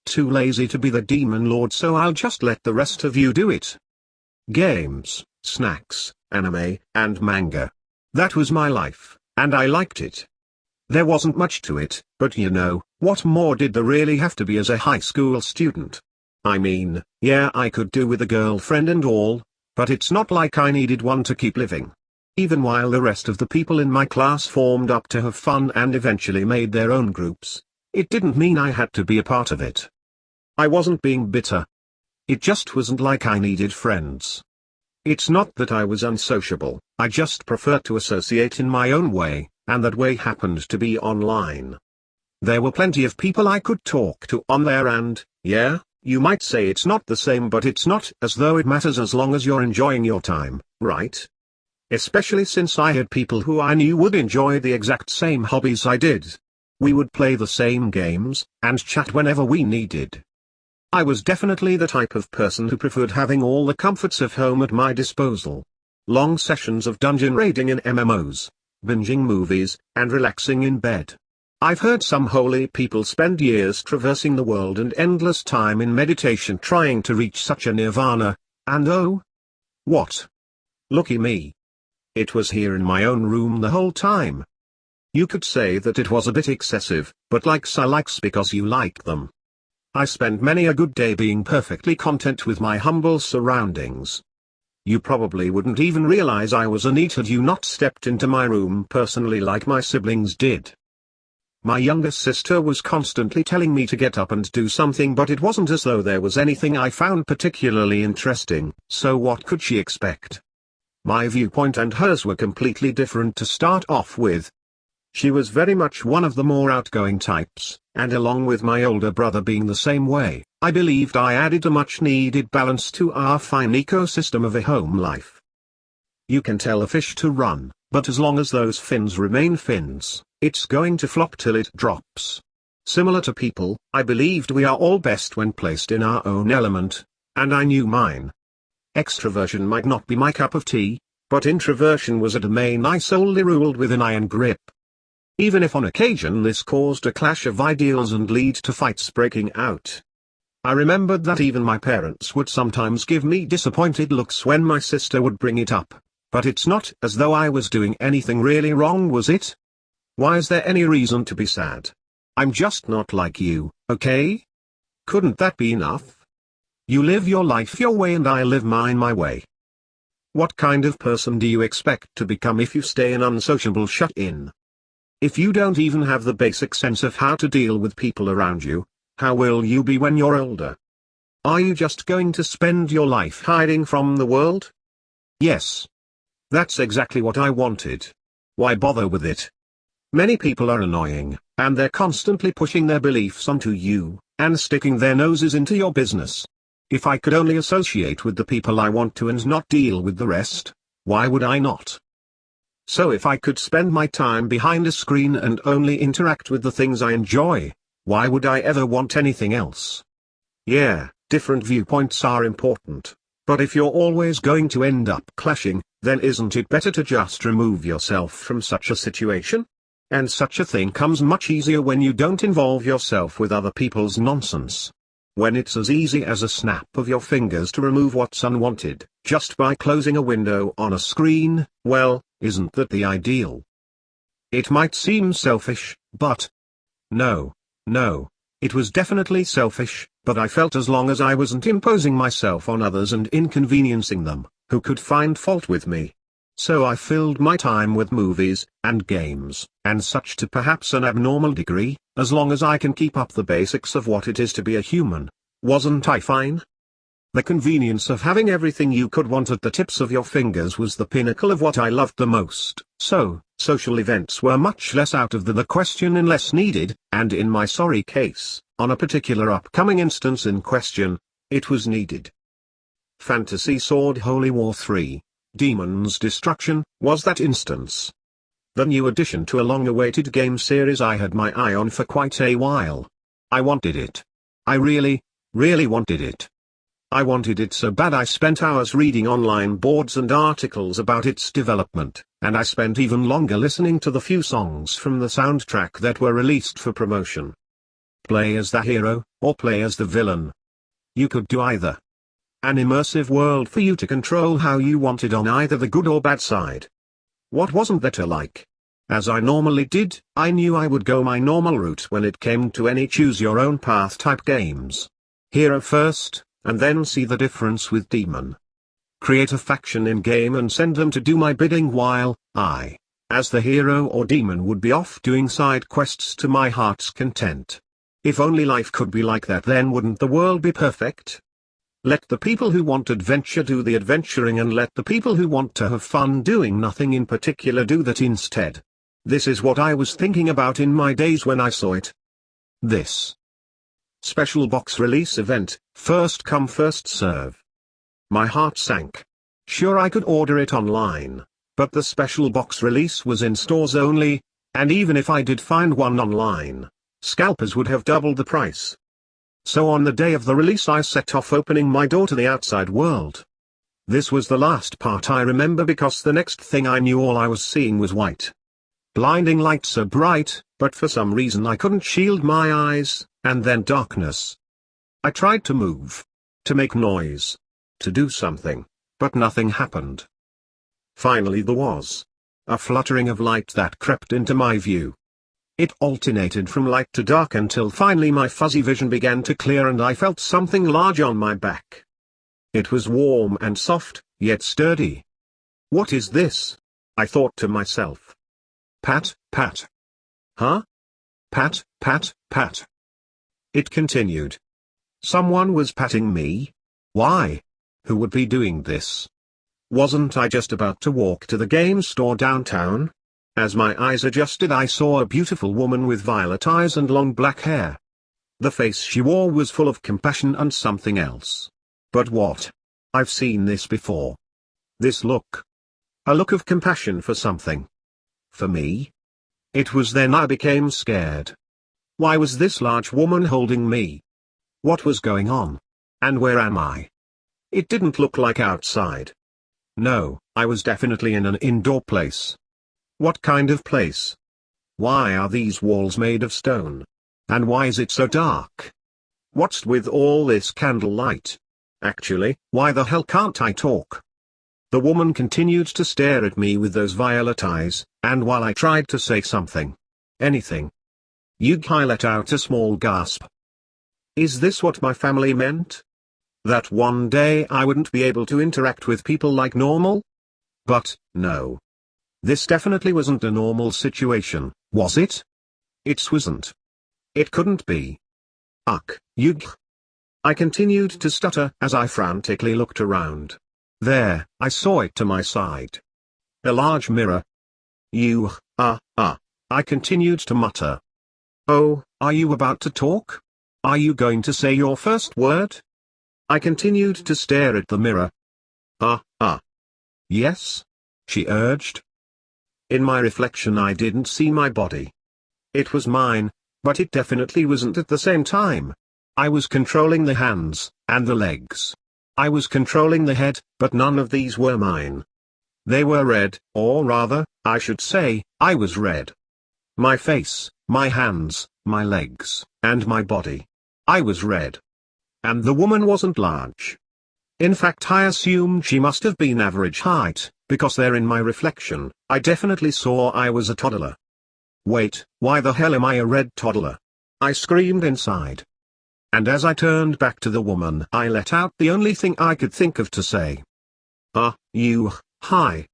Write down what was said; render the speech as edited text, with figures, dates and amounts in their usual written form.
too lazy to be the demon lord, so I'll just let the rest of you do it. Games, snacks, anime, and manga. That was my life, and I liked it. There wasn't much to it, but you know, what more did there really have to be as a high school student? I mean, yeah, I could do with a girlfriend and all, but it's not like I needed one to keep living. Even while the rest of the people in my class formed up to have fun and eventually made their own groups, it didn't mean I had to be a part of it. I wasn't being bitter. It just wasn't like I needed friends. It's not that I was unsociable, I just preferred to associate in my own way, and that way happened to be online. There were plenty of people I could talk to on there and, yeah, you might say it's not the same, but it's not as though it matters as long as you're enjoying your time, right? Especially since I had people who I knew would enjoy the exact same hobbies I did. We would play the same games, and chat whenever we needed. I was definitely the type of person who preferred having all the comforts of home at my disposal. Long sessions of dungeon raiding in MMOs, binging movies, and relaxing in bed. I've heard some holy people spend years traversing the world and endless time in meditation trying to reach such a nirvana, and oh, what? Lucky me. It was here in my own room the whole time. You could say that it was a bit excessive, but likes are likes because you like them. I spent many a good day being perfectly content with my humble surroundings. You probably wouldn't even realize I was a NEET had you not stepped into my room personally like my siblings did. My younger sister was constantly telling me to get up and do something, but it wasn't as though there was anything I found particularly interesting, so what could she expect? My viewpoint and hers were completely different to start off with. She was very much one of the more outgoing types, and along with my older brother being the same way, I believed I added a much-needed balance to our fine ecosystem of a home life. You can tell a fish to run, but as long as those fins remain fins, it's going to flop till it drops. Similar to people, I believed we are all best when placed in our own element, and I knew mine. Extroversion might not be my cup of tea, but introversion was a domain I solely ruled with an iron grip. Even if on occasion this caused a clash of ideals and lead to fights breaking out. I remembered that even my parents would sometimes give me disappointed looks when my sister would bring it up, but it's not as though I was doing anything really wrong, was it? Why is there any reason to be sad? I'm just not like you, okay? Couldn't that be enough? You live your life your way and I live mine my way. What kind of person do you expect to become if you stay an unsociable shut-in? If you don't even have the basic sense of how to deal with people around you, how will you be when you're older? Are you just going to spend your life hiding from the world? Yes. That's exactly what I wanted. Why bother with it? Many people are annoying, and they're constantly pushing their beliefs onto you, and sticking their noses into your business. If I could only associate with the people I want to and not deal with the rest, why would I not? So if I could spend my time behind a screen and only interact with the things I enjoy, why would I ever want anything else? Yeah, different viewpoints are important, but if you're always going to end up clashing, then isn't it better to just remove yourself from such a situation? And such a thing comes much easier when you don't involve yourself with other people's nonsense. When it's as easy as a snap of your fingers to remove what's unwanted, just by closing a window on a screen, well, isn't that the ideal? It might seem selfish, but... No, it was definitely selfish, but I felt as long as I wasn't imposing myself on others and inconveniencing them, who could find fault with me. So I filled my time with movies, and games, and such to perhaps an abnormal degree, as long as I can keep up the basics of what it is to be a human. Wasn't I fine? The convenience of having everything you could want at the tips of your fingers was the pinnacle of what I loved the most, so, social events were much less out of the question and less needed, and in my sorry case, on a particular upcoming instance in question, it was needed. Fantasy Sword Holy War 3. Demon's Destruction, was that instance. The new addition to a long-awaited game series I had my eye on for quite a while. I wanted it. I really wanted it. I wanted it so bad I spent hours reading online boards and articles about its development, and I spent even longer listening to the few songs from the soundtrack that were released for promotion. play as the hero, or play as the villain. You could do either. An immersive world for you to control how you wanted on either the good or bad side. What wasn't there to like? As I normally did, I knew I would go my normal route when it came to any choose-your-own-path type games. Hero first, and then see the difference with demon. Create a faction in-game and send them to do my bidding while I, as the hero or demon, would be off doing side quests to my heart's content. If only life could be like that, then wouldn't the world be perfect? Let the people who want adventure do the adventuring, and let the people who want to have fun doing nothing in particular do that instead. This is what I was thinking about in my days when I saw it. This special box release event, first come first serve. My heart sank. Sure, I could order it online, but the special box release was in stores only, and even if I did find one online, scalpers would have doubled the price. So on the day of the release I set off opening my door to the outside world. This was the last part I remember, because the next thing I knew all I was seeing was white. Blinding light so bright, but for some reason I couldn't shield my eyes, and then darkness. I tried to move, to make noise, to do something, but nothing happened. Finally there was a fluttering of light that crept into my view. It alternated from light to dark until finally my fuzzy vision began to clear and I felt something large on my back. It was warm and soft, yet sturdy. What is this? I thought to myself. Pat, pat. Huh? Pat, pat, pat. It continued. Someone was patting me? Why? Who would be doing this? Wasn't I just about to walk to the game store downtown? As my eyes adjusted, I saw a beautiful woman with violet eyes and long black hair. The face she wore was full of compassion and something else. But what? I've seen this before. This look. A look of compassion for something. For me? It was then I became scared. Why was this large woman holding me? What was going on? And where am I? It didn't look like outside. No, I was definitely in an indoor place. What kind of place? Why are these walls made of stone? And why is it so dark? What's with all this candlelight? Actually, why the hell can't I talk? The woman continued to stare at me with those violet eyes, and while I tried to say something, anything, I let out a small gasp. Is this what my family meant? That one day I wouldn't be able to interact with people like normal? But, no. This definitely wasn't a normal situation, was it? It wasn't. It couldn't be. I continued to stutter as I frantically looked around. There, I saw it to my side. A large mirror. I continued to mutter. Oh, are you about to talk? Are you going to say your first word? I continued to stare at the mirror. Yes? She urged. In my reflection I didn't see my body. It was mine, but it definitely wasn't at the same time. I was controlling the hands, and the legs. I was controlling the head, but none of these were mine. They were red, or rather, I should say, I was red. My face, my hands, my legs, and my body. I was red. And the woman wasn't large. In fact, I assumed she must have been average height, because there in my reflection, I definitely saw I was a toddler. Wait, why the hell am I a red toddler? I screamed inside. And as I turned back to the woman, I let out the only thing I could think of to say. Hi.